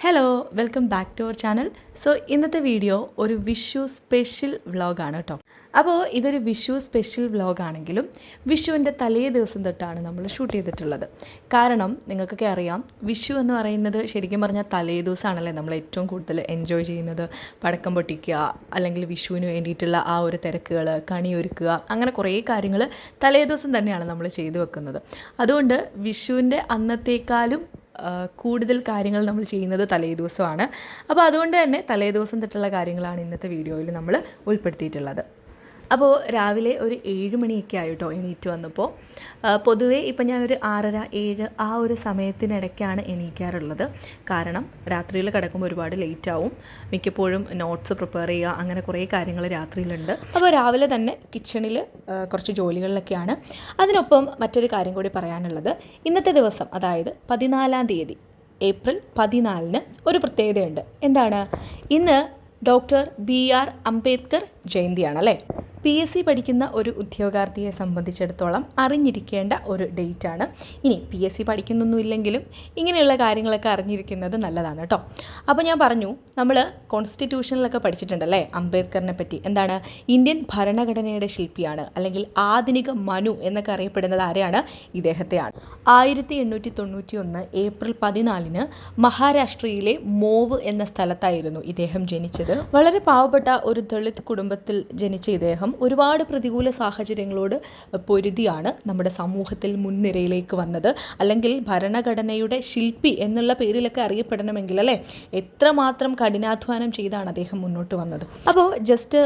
Hello welcome back to our channel. So ഇന്നത്തെ video ഒരു Vishu special വ്ളോഗാണ് കേട്ടോ. അപ്പോൾ ഇതൊരു വിഷു സ്പെഷ്യൽ വ്ളോഗാണെങ്കിലും വിഷുവിൻ്റെ തലേ ദിവസം തൊട്ടാണ് നമ്മൾ ഷൂട്ട് ചെയ്തിട്ടുള്ളത്. കാരണം നിങ്ങൾക്കൊക്കെ അറിയാം, വിഷു എന്ന് പറയുന്നത് ശരിക്കും പറഞ്ഞാൽ തലേ ദിവസമാണല്ലേ നമ്മൾ ഏറ്റവും കൂടുതൽ എൻജോയ് ചെയ്യുന്നത്. പടക്കം പൊട്ടിക്കുക, അല്ലെങ്കിൽ വിഷുവിന് വേണ്ടിയിട്ടുള്ള ആ ഒരു തിരക്കുകൾ, കണിയൊരുക്കുക, അങ്ങനെ കുറേ കാര്യങ്ങൾ തലേ ദിവസം തന്നെയാണ് നമ്മൾ ചെയ്തു വെക്കുന്നത്. അതുകൊണ്ട് വിഷുവിൻ്റെ അന്നത്തേക്കാളും കൂടുതൽ കാര്യങ്ങൾ നമ്മൾ ചെയ്യുന്നത് തലേ ദിവസമാണ്. അപ്പോൾ അതുകൊണ്ട് തന്നെ തലേ ദിവസം തൊട്ടുള്ള കാര്യങ്ങളാണ് ഇന്നത്തെ വീഡിയോയിൽ നമ്മൾ ഉൾപ്പെടുത്തിയിട്ടുള്ളത്. അപ്പോൾ രാവിലെ ഒരു 7 മണിയൊക്കെ ആയിട്ടോ എണീറ്റ് വന്നപ്പോൾ. പൊതുവേ ഇപ്പം ഞാനൊരു 6:30-7 ആ ഒരു സമയത്തിനിടയ്ക്കാണ് എണീക്കാറുള്ളത്. കാരണം രാത്രിയിൽ കിടക്കുമ്പോൾ ഒരുപാട് ലേറ്റാവും. മിക്കപ്പോഴും നോട്ട്സ് പ്രിപ്പയർ ചെയ്യുക, അങ്ങനെ കുറേ കാര്യങ്ങൾ രാത്രിയിലുണ്ട്. അപ്പോൾ രാവിലെ തന്നെ കിച്ചണിൽ കുറച്ച് ജോലികളിലൊക്കെയാണ്. അതിനൊപ്പം മറ്റൊരു കാര്യം കൂടി പറയാനുള്ളത്, ഇന്നത്തെ ദിവസം അതായത് 14-ാം തീയതി ഏപ്രിൽ 14-ന് ഒരു പ്രത്യേകതയുണ്ട്. എന്താണ്? ഇന്ന് ഡോക്ടർ BR അംബേദ്കർ ജയന്തിയാണല്ലേ. PSC പഠിക്കുന്ന ഒരു ഉദ്യോഗാർത്ഥിയെ സംബന്ധിച്ചിടത്തോളം അറിഞ്ഞിരിക്കേണ്ട ഒരു ഡേറ്റാണ്. ഇനി PSC പഠിക്കുന്നൊന്നുമില്ലെങ്കിലും ഇങ്ങനെയുള്ള കാര്യങ്ങളൊക്കെ അറിഞ്ഞിരിക്കുന്നത് നല്ലതാണ് കേട്ടോ. അപ്പോൾ ഞാൻ പറഞ്ഞു, നമ്മൾ കോൺസ്റ്റിറ്റ്യൂഷനിലൊക്കെ പഠിച്ചിട്ടുണ്ടല്ലേ അംബേദ്കറിനെ പറ്റി. എന്താണ്? ഇന്ത്യൻ ഭരണഘടനയുടെ ശില്പിയാണ്, അല്ലെങ്കിൽ ആധുനിക മനു എന്നൊക്കെ അറിയപ്പെടുന്നത് ആരെയാണ്? ഇദ്ദേഹത്തെയാണ്. 1891 ഏപ്രിൽ 14-ന് മഹാരാഷ്ട്രയിലെ മോവ് എന്ന സ്ഥലത്തായിരുന്നു ഇദ്ദേഹം ജനിച്ചത്. വളരെ പാവപ്പെട്ട ഒരു ദളിത് കുടുംബത്തിൽ ജനിച്ച ഇദ്ദേഹം ഒരുപാട് പ്രതികൂല സാഹചര്യങ്ങളോട് പൊരുതിയാണ് നമ്മുടെ സമൂഹത്തിൽ മുൻനിരയിലേക്ക് വന്നത്. അല്ലെങ്കിൽ ഭരണഘടനയുടെ ശില്പി എന്നുള്ള പേരിലൊക്കെ അറിയപ്പെടണമെങ്കിൽ അല്ലേ, എത്രമാത്രം കഠിനാധ്വാനം ചെയ്താണ് അദ്ദേഹം മുന്നോട്ട് വന്നത്. അപ്പോൾ ജസ്റ്റ്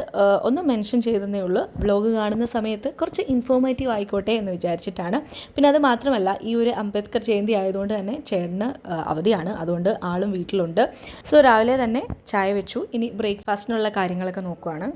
ഒന്ന് മെൻഷൻ ചെയ്തതേ ഉള്ളൂ. വ്ലോഗ് കാണുന്ന സമയത്ത് കുറച്ച് ഇൻഫോർമേറ്റീവ് ആയിക്കോട്ടെ എന്ന് വിചാരിച്ചിട്ടാണ്. പിന്നെ അത് മാത്രമല്ല, ഈ ഒരു അംബേദ്കർ ജയന്തി ആയതുകൊണ്ട് തന്നെ ചേട്ടന് അവധിയാണ്, അതുകൊണ്ട് ആളും വീട്ടിലുണ്ട്. സോ രാവിലെ തന്നെ ചായ വെച്ചു. ഇനി ബ്രേക്ക്ഫാസ്റ്റിനുള്ള കാര്യങ്ങളൊക്കെ നോക്കുവാണ്.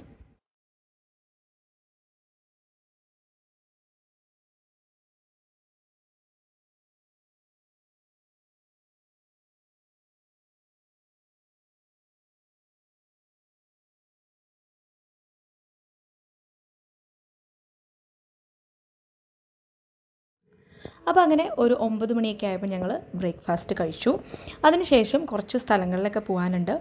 അപ്പോൾ അങ്ങനെ ഒരു 9 മണിയൊക്കെ ആയപ്പോൾ ഞങ്ങൾ ബ്രേക്ക്ഫാസ്റ്റ് കഴിച്ചു. അതിനുശേഷം കുറച്ച് സ്ഥലങ്ങളിലൊക്കെ പോകാനുണ്ട്.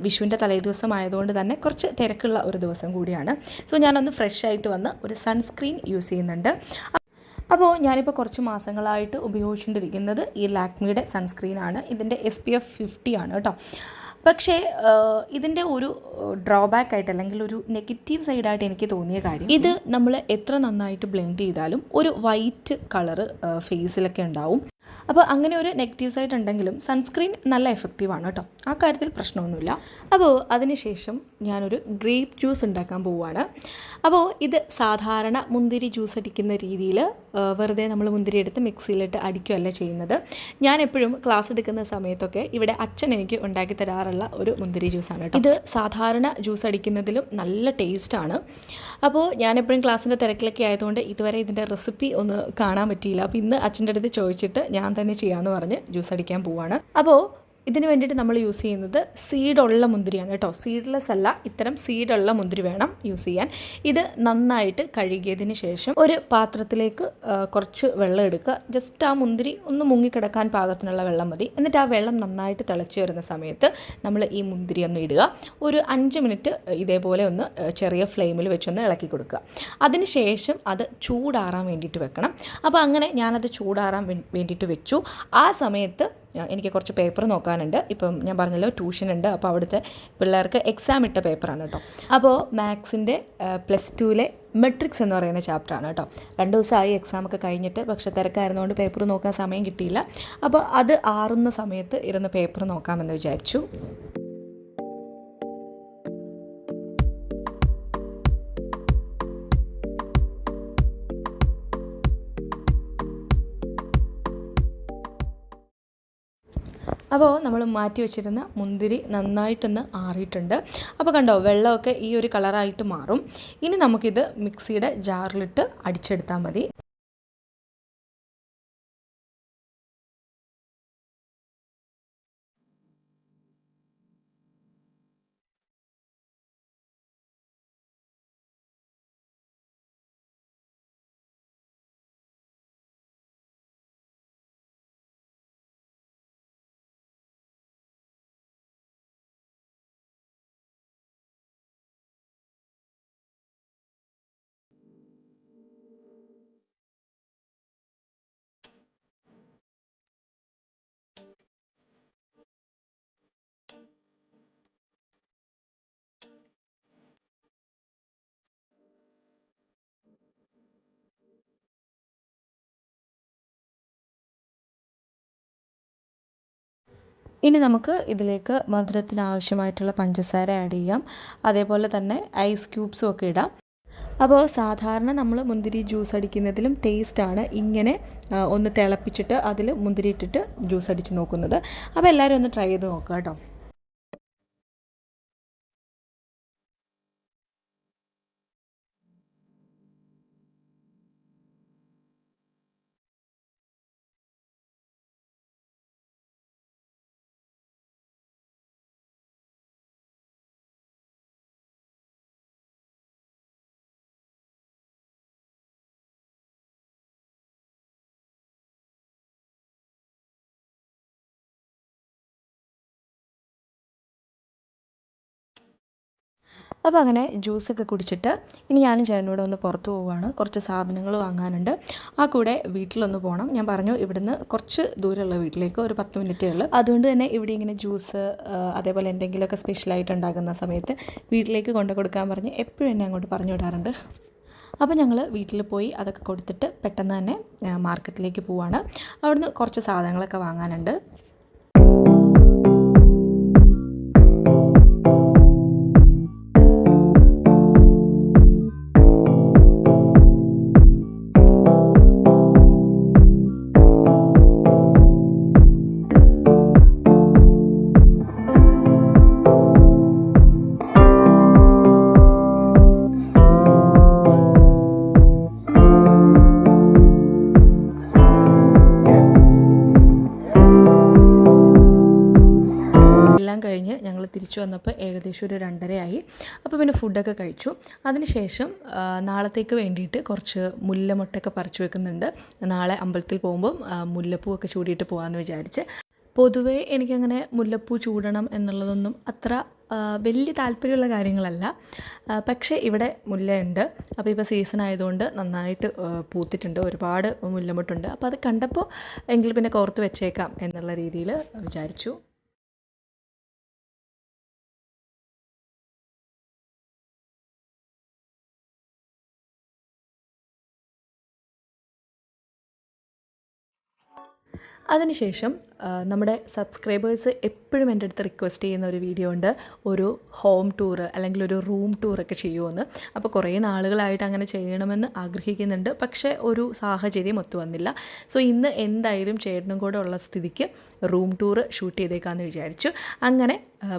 വിഷുവിൻ്റെ തലേദിവസം ആയതുകൊണ്ട് തന്നെ കുറച്ച് തിരക്കുള്ള ഒരു ദിവസം കൂടിയാണ്. സോ ഞാനൊന്ന് ഫ്രഷ് ആയിട്ട് വന്ന് ഒരു സൺസ്ക്രീൻ യൂസ് ചെയ്യുന്നുണ്ട്. അപ്പോൾ ഞാനിപ്പോൾ കുറച്ച് മാസങ്ങളായിട്ട് ഉപയോഗിച്ചുകൊണ്ടിരിക്കുന്നത് ഈ ലാക്മിയുടെ സൺസ്ക്രീനാണ്. ഇതിൻ്റെ SPF 50 ആണ് കേട്ടോ. പക്ഷേ ഇതിൻ്റെ ഒരു ഡ്രോബാക്ക് ആയിട്ട്, അല്ലെങ്കിൽ ഒരു നെഗറ്റീവ് സൈഡായിട്ട് എനിക്ക് തോന്നിയ കാര്യം, ഇത് നമ്മൾ എത്ര നന്നായിട്ട് ബ്ലെൻഡ് ചെയ്താലും ഒരു വൈറ്റ് കളറ് ഫേസിലൊക്കെ ഉണ്ടാവും. അപ്പോൾ അങ്ങനെ ഒരു നെഗറ്റീവ് സൈഡ് ഉണ്ടെങ്കിലും സൺസ്ക്രീൻ നല്ല എഫക്റ്റീവാണ് കേട്ടോ, ആ കാര്യത്തിൽ പ്രശ്നമൊന്നുമില്ല. അപ്പോൾ അതിനുശേഷം ഞാനൊരു ഗ്രേപ്പ് ജ്യൂസ് ഉണ്ടാക്കാൻ പോവുകയാണ്. അപ്പോൾ ഇത് സാധാരണ മുന്തിരി ജ്യൂസ് അടിക്കുന്ന രീതിയിൽ വെറുതെ നമ്മൾ മുന്തിരി എടുത്ത് മിക്സിയിലിട്ട് അടിക്കുകയല്ല ചെയ്യുന്നത്. ഞാൻ എപ്പോഴും ക്ലാസ് എടുക്കുന്ന സമയത്തൊക്കെ ഇവിടെ അച്ഛൻ എനിക്ക് ഉണ്ടാക്കി തരാറുള്ള ഒരു മുന്തിരി ജ്യൂസാണ് കേട്ടോ. ഇത് സാധാരണ ജ്യൂസ് അടിക്കുന്നതിലും നല്ല ടേസ്റ്റാണ്. അപ്പോൾ ഞാനെപ്പോഴും ക്ലാസ്സിൻ്റെ തിരക്കിലൊക്കെ ആയതുകൊണ്ട് ഇതുവരെ ഇതിൻ്റെ റെസിപ്പി ഒന്ന് കാണാൻ പറ്റിയില്ല. അപ്പോൾ ഇന്ന് അച്ഛൻ്റെ അടുത്ത് ചോദിച്ചിട്ട് ഞാൻ തന്നെ ചെയ്യാമെന്ന് പറഞ്ഞ് ജ്യൂസ് അടിക്കാൻ പോവാണ്. അപ്പോൾ ഇതിന് വേണ്ടിയിട്ട് നമ്മൾ യൂസ് ചെയ്യുന്നത് സീഡുള്ള മുന്തിരിയാണ് കേട്ടോ. സീഡ്ലെസ് അല്ല, ഇത്തരം സീഡുള്ള മുന്തിരി വേണം യൂസ് ചെയ്യാൻ. ഇത് നന്നായിട്ട് കഴുകിയതിന് ശേഷം ഒരു പാത്രത്തിലേക്ക് കുറച്ച് വെള്ളം എടുക്കുക. ജസ്റ്റ് ആ മുന്തിരി ഒന്ന് മുങ്ങിക്കിടക്കാൻ പാകത്തിനുള്ള വെള്ളം മതി. എന്നിട്ട് ആ വെള്ളം നന്നായിട്ട് തിളച്ച് വരുന്ന സമയത്ത് നമ്മൾ ഈ മുന്തിരി ഒന്ന് ഇടുക. ഒരു 5 മിനിറ്റ് ഇതേപോലെ ഒന്ന് ചെറിയ ഫ്ലെയിമിൽ വെച്ചൊന്ന് ഇളക്കി കൊടുക്കുക. അതിന് ശേഷം അത് ചൂടാറാൻ വേണ്ടിയിട്ട് വെക്കണം. അപ്പോൾ അങ്ങനെ ഞാനത് ചൂടാറാൻ വേണ്ടിയിട്ട് വെച്ചു. ആ സമയത്ത് എനിക്ക് കുറച്ച് പേപ്പർ നോക്കാനുണ്ട്. ഇപ്പം ഞാൻ പറഞ്ഞല്ലോ ട്യൂഷൻ ഉണ്ട്, അപ്പോൾ അവിടുത്തെ പിള്ളേർക്ക് എക്സാം ഇട്ട പേപ്പറാണ് കേട്ടോ. അപ്പോൾ മാത്സിൻ്റെ +2-ലെ മെട്രിക്സ് എന്ന് പറയുന്ന ചാപ്റ്ററാണ് കേട്ടോ. 2 ദിവസമായി എക്സാമൊക്കെ കഴിഞ്ഞിട്ട്, പക്ഷേ തിരക്കായിരുന്നുകൊണ്ട് പേപ്പർ നോക്കാൻ സമയം കിട്ടിയില്ല. അപ്പോൾ അത് ആറുന്ന സമയത്ത് ഇരുന്ന് പേപ്പർ നോക്കാമെന്ന് വിചാരിച്ചു. അപ്പോൾ നമ്മൾ മാറ്റി വെച്ചിരുന്ന മുന്തിരി നന്നായിട്ടൊന്ന് ആറിയിട്ടുണ്ട്. അപ്പോൾ കണ്ടോ, വെള്ളമൊക്കെ ഈ ഒരു കളറായിട്ട് മാറും. ഇനി നമുക്കിത് മിക്സിയുടെ ജാറിലിട്ട് അടിച്ചെടുത്താൽ മതി. ഇനി നമുക്ക് ഇതിലേക്ക് മധുരത്തിന് ആവശ്യമായിട്ടുള്ള പഞ്ചസാര ആഡ് ചെയ്യാം. അതേപോലെ തന്നെ ഐസ് ക്യൂബ്സും ഒക്കെ ഇടാം. അപ്പോൾ സാധാരണ നമ്മൾ മുന്തിരി ജ്യൂസ് അടിക്കുന്നതിലും ടേസ്റ്റാണ് ഇങ്ങനെ ഒന്ന് തിളപ്പിച്ചിട്ട് അതിൽ മുന്തിരി ഇട്ടിട്ട് ജ്യൂസ് അടിച്ച് നോക്കുന്നത്. അപ്പോൾ എല്ലാവരും ഒന്ന് ട്രൈ ചെയ്ത് നോക്കുക കേട്ടോ. അപ്പോൾ അങ്ങനെ ജ്യൂസൊക്കെ കുടിച്ചിട്ട് ഇനി ഞാനും ചേട്ടനോട് ഒന്ന് പുറത്ത് പോവുകയാണ്. കുറച്ച് സാധനങ്ങൾ വാങ്ങാനുണ്ട്. ആ കൂടെ വീട്ടിലൊന്ന് പോകണം. ഞാൻ പറഞ്ഞു ഇവിടുന്ന് കുറച്ച് ദൂരമുള്ള വീട്ടിലേക്ക് ഒരു 10 മിനിറ്റേ ഉള്ളൂ. അതുകൊണ്ട് തന്നെ ഇവിടെ ഇങ്ങനെ ജ്യൂസ് അതേപോലെ എന്തെങ്കിലുമൊക്കെ സ്പെഷ്യലായിട്ട് ഉണ്ടാക്കുന്ന സമയത്ത് വീട്ടിലേക്ക് കൊണ്ടു കൊടുക്കാൻ പറഞ്ഞ് എപ്പോഴും എന്നെ അങ്ങോട്ട് പറഞ്ഞു വിടാറുണ്ട്. അപ്പോൾ ഞങ്ങൾ വീട്ടിൽ പോയി അതൊക്കെ കൊടുത്തിട്ട് പെട്ടെന്ന് തന്നെ മാർക്കറ്റിലേക്ക് പോവുകയാണ്. അവിടുന്ന് കുറച്ച് സാധനങ്ങളൊക്കെ വാങ്ങാനുണ്ട്. എല്ലാം കഴിഞ്ഞ് ഞങ്ങൾ തിരിച്ചു വന്നപ്പോൾ ഏകദേശം ഒരു 2:30 ആയി. അപ്പോൾ പിന്നെ ഫുഡൊക്കെ കഴിച്ചു. അതിനുശേഷം നാളത്തേക്ക് വേണ്ടിയിട്ട് കുറച്ച് മുല്ലമൊട്ടൊക്കെ പറിച്ചു വെക്കുന്നുണ്ട്. നാളെ അമ്പലത്തിൽ പോകുമ്പം മുല്ലപ്പൂവൊക്കെ ചൂടിയിട്ട് പോകാമെന്ന് വിചാരിച്ച്. പൊതുവേ എനിക്കങ്ങനെ മുല്ലപ്പൂ ചൂടണം എന്നുള്ളതൊന്നും അത്ര വലിയ താല്പര്യമുള്ള കാര്യങ്ങളല്ല. പക്ഷേ ഇവിടെ മുല്ലയുണ്ട്. അപ്പോൾ ഇപ്പോൾ സീസൺ ആയതുകൊണ്ട് നന്നായിട്ട് പൂത്തിട്ടുണ്ട്, ഒരുപാട് മുല്ലമൊട്ടുണ്ട്. അപ്പോൾ അത് കണ്ടപ്പോൾ എങ്കിൽ പിന്നെ കോർത്ത് വെച്ചേക്കാം എന്നുള്ള രീതിയിൽ വിചാരിച്ചു. അതിനുശേഷം നമ്മുടെ സബ്സ്ക്രൈബേഴ്സ് എപ്പോഴും എൻ്റെ അടുത്ത് റിക്വസ്റ്റ് ചെയ്യുന്ന ഒരു വീഡിയോ ഉണ്ട്, ഒരു ഹോം ടൂറ് അല്ലെങ്കിൽ ഒരു റൂം ടൂറൊക്കെ ചെയ്യുമെന്ന്. അപ്പോൾ കുറേ നാളുകളായിട്ട് അങ്ങനെ ചെയ്യണമെന്ന് ആഗ്രഹിക്കുന്നുണ്ട്. പക്ഷേ ഒരു സാഹചര്യം ഒത്തു വന്നില്ല. സോ ഇന്ന് എന്തായാലും ചേട്ടനും കൂടെ ഉള്ള സ്ഥിതിക്ക് റൂം ടൂറ് ഷൂട്ട് ചെയ്തേക്കാമെന്ന് വിചാരിച്ചു. അങ്ങനെ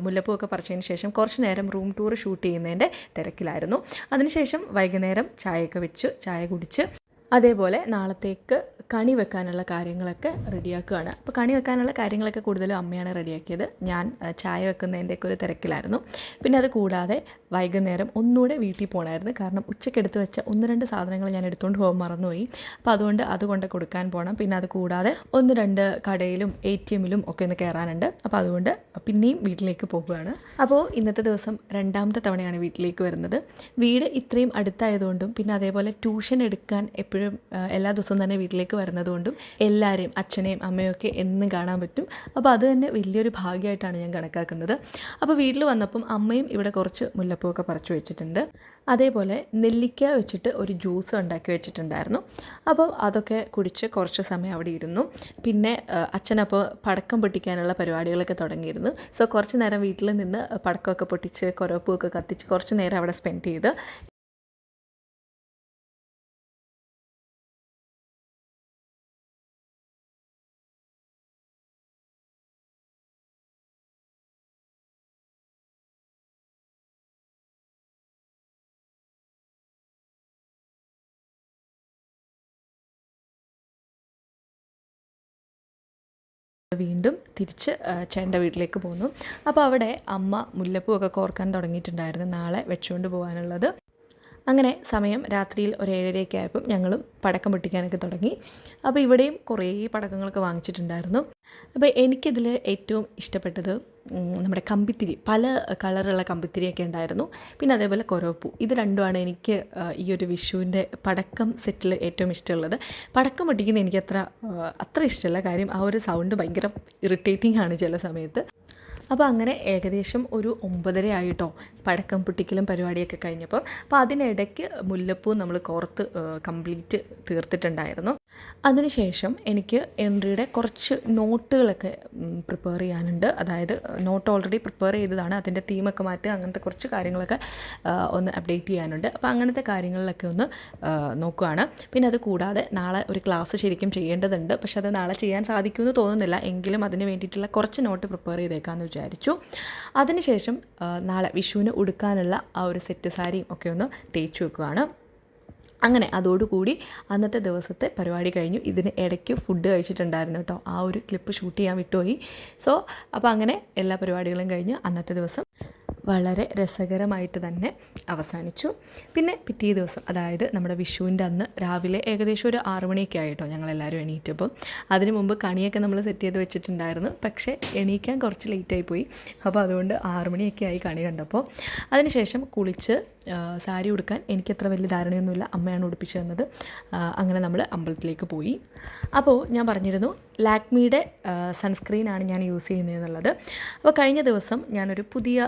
മുല്ലപ്പൂവൊക്കെ പറിച്ചതിന് ശേഷം കുറച്ച് നേരം റൂം ടൂർ ഷൂട്ട് ചെയ്യുന്നതിൻ്റെ തിരക്കിലായിരുന്നു. അതിനുശേഷം വൈകുന്നേരം ചായയൊക്കെ വെച്ച് ചായ കുടിച്ച് അതേപോലെ നാളത്തേക്ക് കണി വെക്കാനുള്ള കാര്യങ്ങളൊക്കെ റെഡിയാക്കുകയാണ്. അപ്പോൾ കണി വെക്കാനുള്ള കാര്യങ്ങളൊക്കെ കൂടുതലും അമ്മയാണ് റെഡിയാക്കിയത്. ഞാൻ ചായ വെക്കുന്നതിൻ്റെയൊക്കെ ഒരു തിരക്കിലായിരുന്നു. പിന്നെ അത് കൂടാതെ വൈകുന്നേരം ഒന്നുകൂടെ വീട്ടിൽ പോകണമായിരുന്നു. കാരണം ഉച്ചയ്ക്ക് വെച്ച 1-2 സാധനങ്ങൾ ഞാൻ എടുത്തുകൊണ്ട് പോകാൻ മറന്നുപോയി. അപ്പോൾ അതുകൊണ്ട് കൊടുക്കാൻ പോകണം. പിന്നെ അത് കൂടാതെ 1-2 കടയിലും ATMിലും ഒക്കെ ഒന്ന് കയറാനുണ്ട്. അപ്പോൾ അതുകൊണ്ട് പിന്നെയും വീട്ടിലേക്ക് പോകുകയാണ്. അപ്പോൾ ഇന്നത്തെ ദിവസം 2ാമത്തെ തവണയാണ് വീട്ടിലേക്ക് വരുന്നത്. വീട് ഇത്രയും അടുത്തായതുകൊണ്ടും പിന്നെ അതേപോലെ ട്യൂഷൻ എടുക്കാൻ എപ്പോഴും എല്ലാ ദിവസവും തന്നെ വീട്ടിലേക്ക് വരുന്നതുകൊണ്ടും എല്ലാവരെയും അച്ഛനെയും അമ്മയൊക്കെ എന്നും കാണാൻ പറ്റും. അപ്പോൾ അത് തന്നെ വലിയൊരു ഭാഗ്യമായിട്ടാണ് ഞാൻ കണക്കാക്കുന്നത്. അപ്പോൾ വീട്ടിൽ വന്നപ്പം അമ്മയും ഇവിടെ കുറച്ച് മുല്ലപ്പൂവൊക്കെ പറിച്ചു വെച്ചിട്ടുണ്ട്. അതേപോലെ നെല്ലിക്ക വെച്ചിട്ട് ഒരു ജ്യൂസ് ഉണ്ടാക്കി വെച്ചിട്ടുണ്ടായിരുന്നു. അപ്പോൾ അതൊക്കെ കുടിച്ച് കുറച്ച് സമയം അവിടെ ഇരുന്നു. പിന്നെ അച്ഛനപ്പോൾ പടക്കം പൊട്ടിക്കാനുള്ള പരിപാടികളൊക്കെ തുടങ്ങിയിരുന്നു. സോ കുറച്ച് നേരം വീട്ടിൽ നിന്ന് പടക്കമൊക്കെ പൊട്ടിച്ച് കൊരപ്പൂവൊക്കെ കത്തിച്ച് കുറച്ച് നേരം അവിടെ സ്പെൻഡ് ചെയ്ത് വീണ്ടും തിരിച്ച് ചേട്ടൻ്റെ വീട്ടിലേക്ക് പോന്നു. അപ്പോൾ അവിടെ അമ്മ മുല്ലപ്പൂവൊക്കെ കോർക്കാൻ തുടങ്ങിയിട്ടുണ്ടായിരുന്നു, നാളെ വെച്ചുകൊണ്ട് പോകാനുള്ളത്. അങ്ങനെ സമയം രാത്രിയിൽ ഒരു 7:30 ആയപ്പം ഞങ്ങളും പടക്കം പൊട്ടിക്കാനൊക്കെ തുടങ്ങി. അപ്പോൾ ഇവിടെയും കുറേ പടക്കങ്ങളൊക്കെ വാങ്ങിച്ചിട്ടുണ്ടായിരുന്നു. അപ്പോൾ എനിക്കിതിൽ ഏറ്റവും ഇഷ്ടപ്പെട്ടത് നമ്മുടെ കമ്പിത്തിരി, പല കളറുള്ള കമ്പിത്തിരിയൊക്കെ ഉണ്ടായിരുന്നു. പിന്നെ അതേപോലെ കൊരവപ്പൂ, ഇത് രണ്ടുമാണ് എനിക്ക് ഈ ഒരു വിഷുവിൻ്റെ പടക്കം സെറ്റിൽ ഏറ്റവും ഇഷ്ടമുള്ളത്. പടക്കം പൊട്ടിക്കുന്നത് എനിക്ക് അത്ര ഇഷ്ടമല്ല. കാര്യം ആ ഒരു സൗണ്ട് ഭയങ്കര ഇറിറ്റേറ്റിംഗ് ആണ് ചില സമയത്ത്. അപ്പോൾ അങ്ങനെ ഏകദേശം ഒരു 9:30 ആയിട്ടോ പടക്കം പൊട്ടിക്കലും പരിപാടിയൊക്കെ കഴിഞ്ഞപ്പോൾ. അപ്പോൾ അതിനിടയ്ക്ക് മുല്ലപ്പൂ നമ്മൾ കോർത്ത് കംപ്ലീറ്റ് തീർത്തിട്ടുണ്ടായിരുന്നു. അതിനുശേഷം എനിക്ക് എൻട്രിയുടെ കുറച്ച് നോട്ടുകളൊക്കെ പ്രിപ്പയർ ചെയ്യാനുണ്ട്. അതായത് നോട്ട് ഓൾറെഡി പ്രിപ്പയർ ചെയ്തതാണ്, അതിൻ്റെ തീമൊക്കെ മാറ്റുക, അങ്ങനത്തെ കുറച്ച് കാര്യങ്ങളൊക്കെ ഒന്ന് അപ്ഡേറ്റ് ചെയ്യാനുണ്ട്. അപ്പോൾ അങ്ങനത്തെ കാര്യങ്ങളിലൊക്കെ ഒന്ന് നോക്കുകയാണ്. പിന്നെ അത് കൂടാതെ നാളെ ഒരു ക്ലാസ് ശരിക്കും ചെയ്യേണ്ടതുണ്ട്. പക്ഷെ അത് നാളെ ചെയ്യാൻ സാധിക്കുമെന്ന് തോന്നുന്നില്ല. എങ്കിലും അതിന് വേണ്ടിയിട്ടുള്ള കുറച്ച് നോട്ട് പ്രിപ്പയർ ചെയ്തേക്കാമെന്ന് വിചാരിച്ചു. അതിനുശേഷം നാളെ വിഷുവിന് ഉടുക്കാനുള്ള ആ ഒരു സെറ്റ് സാരിയും ഒക്കെ ഒന്ന് തേച്ച് വെക്കുകയാണ്. അങ്ങനെ അതോടുകൂടി അന്നത്തെ ദിവസത്തെ പരിപാടി കഴിഞ്ഞു. ഇതിന് ഇടയ്ക്ക് ഫുഡ് കഴിച്ചിട്ടുണ്ടായിരുന്നു കേട്ടോ, ആ ഒരു ക്ലിപ്പ് ഷൂട്ട് ചെയ്യാൻ വിട്ടുപോയി. അപ്പോൾ അങ്ങനെ എല്ലാ പരിപാടികളും കഴിഞ്ഞ് അന്നത്തെ ദിവസം വളരെ രസകരമായിട്ട് തന്നെ അവസാനിച്ചു. പിന്നെ പിറ്റേ ദിവസം, അതായത് നമ്മുടെ വിഷുവിൻ്റെ അന്ന് രാവിലെ ഏകദേശം ഒരു 6 മണിയൊക്കെ ആയിട്ടോ ഞങ്ങളെല്ലാവരും എണീറ്റപ്പം. അതിന് മുമ്പ് കണിയൊക്കെ നമ്മൾ സെറ്റ് ചെയ്ത് വെച്ചിട്ടുണ്ടായിരുന്നു, പക്ഷേ എണീക്കാൻ കുറച്ച് ലേറ്റായി പോയി. അപ്പോൾ അതുകൊണ്ട് 6 മണിയൊക്കെ ആയി കണി കണ്ടപ്പോൾ. അതിനുശേഷം കുളിച്ച് സാരി ഉടുക്കാൻ എനിക്കത്ര വലിയ ധാരണയൊന്നുമില്ല, അമ്മയാണ് ഉടുപ്പിച്ചു തന്നത്. അങ്ങനെ നമ്മൾ അമ്പലത്തിലേക്ക് പോയി. അപ്പോൾ ഞാൻ പറഞ്ഞിരുന്നു ലാക്മിയുടെ സൺസ്ക്രീനാണ് ഞാൻ യൂസ് ചെയ്യുന്നതെന്നുള്ളത്. അപ്പോൾ കഴിഞ്ഞ ദിവസം ഞാനൊരു പുതിയ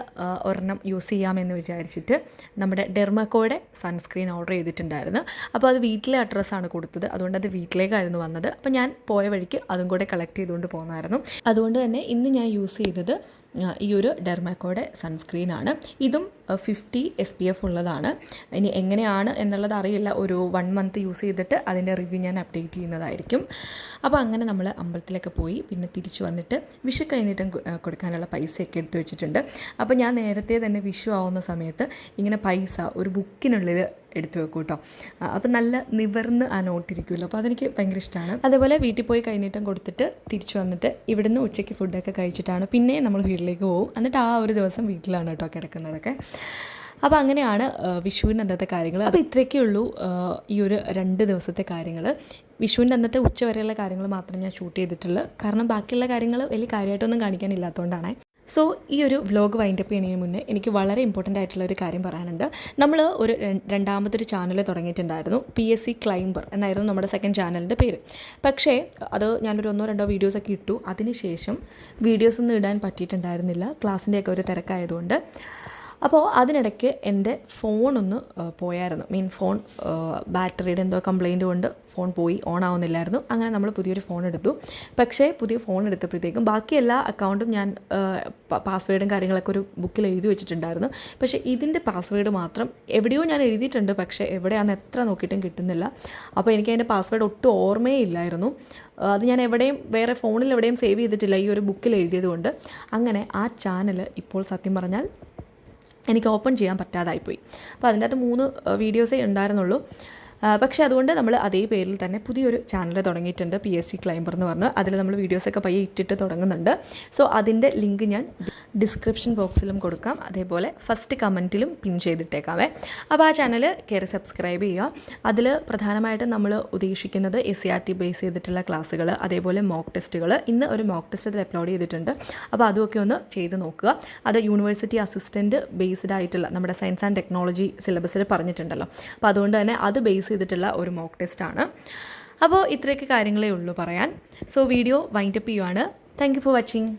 ഒരെണ്ണം യൂസ് ചെയ്യാമെന്ന് വിചാരിച്ചിട്ട് നമ്മുടെ ഡെർമക്കോയുടെ സൺസ്ക്രീൻ ഓർഡർ ചെയ്തിട്ടുണ്ടായിരുന്നു. അപ്പോൾ അത് വീട്ടിലെ അഡ്രസ്സാണ് കൊടുത്തത്, അതുകൊണ്ട് അത് വീട്ടിലേക്കായിരുന്നു വന്നത്. അപ്പോൾ ഞാൻ പോയ വഴിക്ക് അതും കൂടെ കളക്ട് ചെയ്തുകൊണ്ട് പോകുന്നതായിരുന്നു. അതുകൊണ്ട് തന്നെ ഇന്ന് ഞാൻ യൂസ് ചെയ്തത് ഈ ഒരു ഡെർമക്കോയുടെ സൺസ്ക്രീനാണ്. ഇതും 50 SPF ഉള്ളതാണ്. ഇനി എങ്ങനെയാണ് എന്നുള്ളത് അറിയില്ല, ഒരു 1 മന്ത് യൂസ് ചെയ്തിട്ട് അതിൻ്റെ റിവ്യൂ ഞാൻ അപ്ഡേറ്റ് ചെയ്യുന്നതായിരിക്കും. അപ്പോൾ അങ്ങനെ നമ്മൾ അമ്പലത്തിലൊക്കെ പോയി പിന്നെ തിരിച്ചു വന്നിട്ട് വിഷു കൈനീട്ടം കൊടുക്കാനുള്ള പൈസയൊക്കെ എടുത്ത് വെച്ചിട്ടുണ്ട്. അപ്പോൾ ഞാൻ നേരത്തെ തന്നെ വിഷു ആവുന്ന സമയത്ത് ഇങ്ങനെ പൈസ ഒരു ബുക്കിനുള്ളിൽ എടുത്തു വെക്കും കേട്ടോ. അപ്പം നല്ല നിവർന്ന് ആ നോട്ടിരിക്കുമല്ലോ, അപ്പോൾ അതെനിക്ക് ഭയങ്കര ഇഷ്ടമാണ്. അതേപോലെ വീട്ടിൽ പോയി കൈനീട്ടം കൊടുത്തിട്ട് തിരിച്ചു വന്നിട്ട് ഇവിടുന്ന് ഉച്ചയ്ക്ക് ഫുഡൊക്കെ കഴിച്ചിട്ടാണ് പിന്നെ നമ്മൾ വീട്ടിലേക്ക് പോകും. എന്നിട്ട് ആ ഒരു ദിവസം വീട്ടിലാണ് കേട്ടോ കിടക്കുന്നതൊക്കെ. അപ്പോൾ അങ്ങനെയാണ് വിഷുവിൻ്റെ അന്നത്തെ കാര്യങ്ങൾ. അപ്പോൾ ഇത്രയൊക്കെ ഉള്ളൂ ഈ ഒരു 2 ദിവസത്തെ കാര്യങ്ങൾ. വിഷുവിൻ്റെ അന്നത്തെ ഉച്ച വരെയുള്ള കാര്യങ്ങൾ മാത്രം ഞാൻ ഷൂട്ട് ചെയ്തിട്ടുള്ളൂ, കാരണം ബാക്കിയുള്ള കാര്യങ്ങൾ വലിയ കാര്യമായിട്ടൊന്നും കാണിക്കാനില്ലാത്തതുകൊണ്ടാണ്. സോ ഈ ഒരു വ്ലോഗ് വൈൻഡപ്പ് ചെയ്യുന്നതിന് മുന്നേ എനിക്ക് വളരെ ഇമ്പോർട്ടൻ്റ് ആയിട്ടുള്ള ഒരു കാര്യം പറയാനുണ്ട്. നമ്മൾ ഒരു രണ്ടാമതൊരു ചാനൽ തുടങ്ങിയിട്ടുണ്ടായിരുന്നു, PSC ക്ലൈംബർ എന്നായിരുന്നു നമ്മുടെ സെക്കൻഡ് ചാനലിൻ്റെ പേര്. പക്ഷേ അത് ഞാനൊരു 1-2 വീഡിയോസൊക്കെ ഇട്ടു. അതിനുശേഷം വീഡിയോസൊന്നും ഇടാൻ പറ്റിയിട്ടുണ്ടായിരുന്നില്ല, ക്ലാസ്സിൻ്റെയൊക്കെ ഒരു തിരക്കായതുകൊണ്ട്. അപ്പോൾ അതിനിടയ്ക്ക് എൻ്റെ ഫോണൊന്ന് പോയായിരുന്നു. ഫോൺ ബാറ്ററിയുടെ എന്തോ കംപ്ലയിൻറ്റ് കൊണ്ട് ഫോൺ പോയി, ഓൺ ആവുന്നില്ലായിരുന്നു. അങ്ങനെ നമ്മൾ പുതിയൊരു ഫോൺ എടുത്തു. പക്ഷേ പുതിയ ഫോൺ എടുത്തപ്പോഴത്തേക്കും ബാക്കി എല്ലാ അക്കൗണ്ടും ഞാൻ പാസ്വേഡും കാര്യങ്ങളൊക്കെ ഒരു ബുക്കിൽ എഴുതി വെച്ചിട്ടുണ്ടായിരുന്നു. പക്ഷേ ഇതിൻ്റെ പാസ്വേഡ് മാത്രം എവിടെയോ ഞാൻ എഴുതിയിട്ടുണ്ട്, പക്ഷേ എവിടെയാണെന്ന് എത്ര നോക്കിയിട്ടും കിട്ടുന്നില്ല. അപ്പോൾ എനിക്ക് അതിൻ്റെ പാസ്വേഡ് ഒട്ടും ഓർമ്മയേ ഇല്ലായിരുന്നു. അത് ഞാൻ എവിടെയും വേറെ ഫോണിൽ എവിടെയും സേവ് ചെയ്തിട്ടില്ല, ഈ ഒരു ബുക്കിൽ എഴുതിയത് കൊണ്ട്. അങ്ങനെ ആ ചാനൽ ഇപ്പോൾ സത്യം പറഞ്ഞാൽ എനിക്ക് ഓപ്പൺ ചെയ്യാൻ പറ്റാതായിപ്പോയി. അപ്പോൾ അതിൻ്റെ അകത്ത് 3 വീഡിയോസേ ഉണ്ടായിരുന്നുള്ളൂ. പക്ഷേ അതുകൊണ്ട് നമ്മൾ അതേ പേരിൽ തന്നെ പുതിയൊരു ചാനൽ തുടങ്ങിയിട്ടുണ്ട്, PSC ക്ലൈംബർ എന്ന് പറഞ്ഞ്. അതിൽ നമ്മൾ വീഡിയോസൊക്കെ പയ്യെ ഇട്ടിട്ട് തുടങ്ങുന്നുണ്ട്. സോ അതിൻ്റെ ലിങ്ക് ഞാൻ ഡിസ്ക്രിപ്ഷൻ ബോക്സിലും കൊടുക്കാം, അതേപോലെ ഫസ്റ്റ് കമൻറ്റിലും പിൻ ചെയ്തിട്ടേക്കാവേ. അപ്പോൾ ആ ചാനൽ കയറി സബ്സ്ക്രൈബ് ചെയ്യുക. അതിൽ പ്രധാനമായിട്ടും നമ്മൾ ഉദ്ദേശിക്കുന്നത് SCRT ബേസ് ചെയ്തിട്ടുള്ള ക്ലാസ്സുകൾ, അതേപോലെ മോക്ക് ടെസ്റ്റുകൾ. ഇന്ന് ഒരു മോക്ക് ടെസ്റ്റ് അതിൽ അപ്ലോഡ് ചെയ്തിട്ടുണ്ട്, അപ്പോൾ അതുമൊക്കെ ഒന്ന് ചെയ്ത് നോക്കുക. അത് യൂണിവേഴ്സിറ്റി അസിസ്റ്റൻറ്റ് ബേസ്ഡ് ആയിട്ടുള്ള നമ്മുടെ സയൻസ് ആൻഡ് ടെക്നോളജി സിലബസിൽ പറഞ്ഞിട്ടുണ്ടല്ലോ, അപ്പോൾ അതുകൊണ്ട് തന്നെ അത് ബേസ് ചെയ്തിട്ടുള്ള ഒരു മോക്ക് ടെസ്റ്റാണ്. അപ്പോൾ ഇത്രയൊക്കെ കാര്യങ്ങളേ ഉള്ളൂ പറയാൻ. സോ വീഡിയോ വൈൻഡപ്പ് ചെയ്യുവാണ്. Thank you for watching.